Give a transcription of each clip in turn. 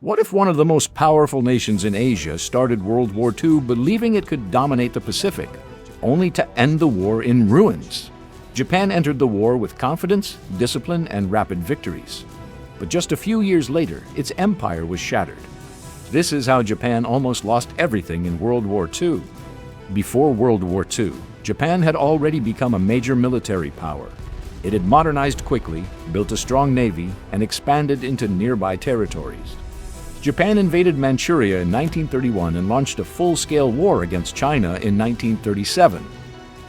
What if one of the most powerful nations in Asia started World War II believing it could dominate the Pacific, only to end the war in ruins? Japan entered the war with confidence, discipline, and rapid victories. But just a few years later, its empire was shattered. This is how Japan almost lost everything in World War II. Before World War II, Japan had already become a major military power. It had modernized quickly, built a strong navy, and expanded into nearby territories. Japan invaded Manchuria in 1931 and launched a full-scale war against China in 1937.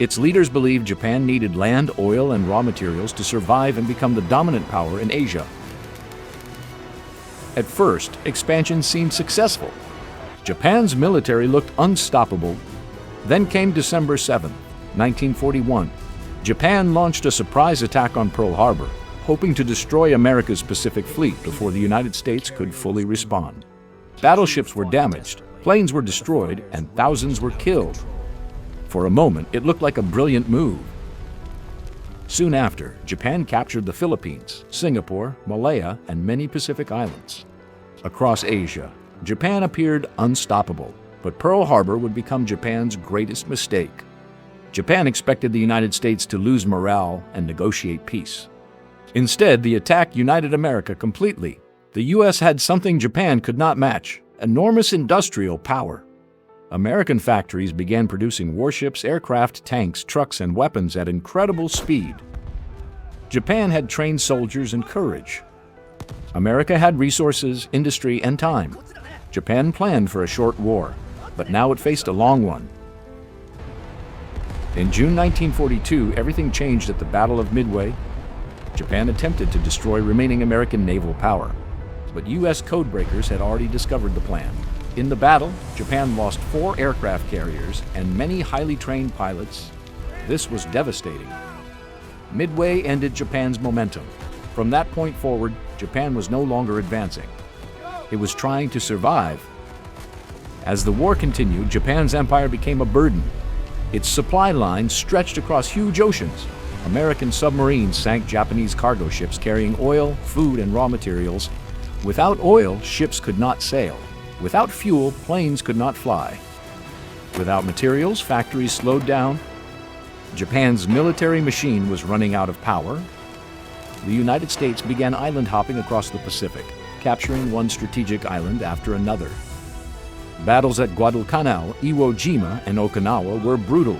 Its leaders believed Japan needed land, oil, and raw materials to survive and become the dominant power in Asia. At first, expansion seemed successful. Japan's military looked unstoppable. Then came December 7, 1941. Japan launched a surprise attack on Pearl Harbor, hoping to destroy America's Pacific Fleet before the United States could fully respond. Battleships were damaged, planes were destroyed, and thousands were killed. For a moment, it looked like a brilliant move. Soon after, Japan captured the Philippines, Singapore, Malaya, and many Pacific islands. Across Asia, Japan appeared unstoppable, but Pearl Harbor would become Japan's greatest mistake. Japan expected the United States to lose morale and negotiate peace. Instead, the attack united America completely. The U.S. had something Japan could not match: enormous industrial power. American factories began producing warships, aircraft, tanks, trucks, and weapons at incredible speed. Japan had trained soldiers and courage. America had resources, industry, and time. Japan planned for a short war, but now it faced a long one. In June 1942, everything changed at the Battle of Midway. Japan attempted to destroy remaining American naval power, but U.S. codebreakers had already discovered the plan. In the battle, Japan lost 4 aircraft carriers and many highly trained pilots. This was devastating. Midway ended Japan's momentum. From that point forward, Japan was no longer advancing. It was trying to survive. As the war continued, Japan's empire became a burden. Its supply lines stretched across huge oceans. American submarines sank Japanese cargo ships carrying oil, food, and raw materials. Without oil, ships could not sail. Without fuel, planes could not fly. Without materials, factories slowed down. Japan's military machine was running out of power. The United States began island hopping across the Pacific, capturing one strategic island after another. Battles at Guadalcanal, Iwo Jima, and Okinawa were brutal.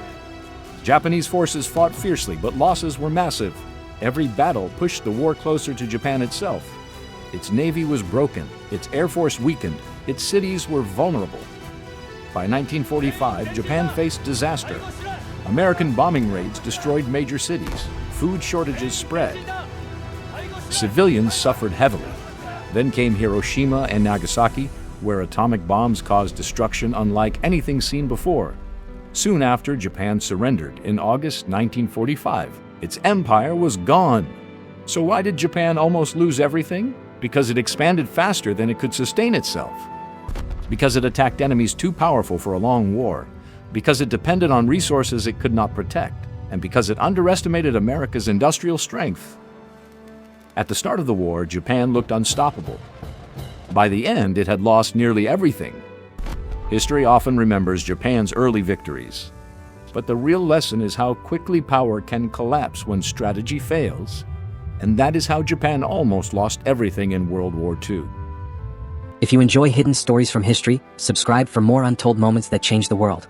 Japanese forces fought fiercely, but losses were massive. Every battle pushed the war closer to Japan itself. Its navy was broken, its air force weakened, its cities were vulnerable. By 1945, Japan faced disaster. American bombing raids destroyed major cities. Food shortages spread. Civilians suffered heavily. Then came Hiroshima and Nagasaki, where atomic bombs caused destruction unlike anything seen before. Soon after, Japan surrendered in August 1945. Its empire was gone. So why did Japan almost lose everything? Because it expanded faster than it could sustain itself. Because it attacked enemies too powerful for a long war. Because it depended on resources it could not protect. And because it underestimated America's industrial strength. At the start of the war, Japan looked unstoppable. By the end, it had lost nearly everything. History often remembers Japan's early victories. But the real lesson is how quickly power can collapse when strategy fails. And that is how Japan almost lost everything in World War II. If you enjoy hidden stories from history, subscribe for more untold moments that change the world.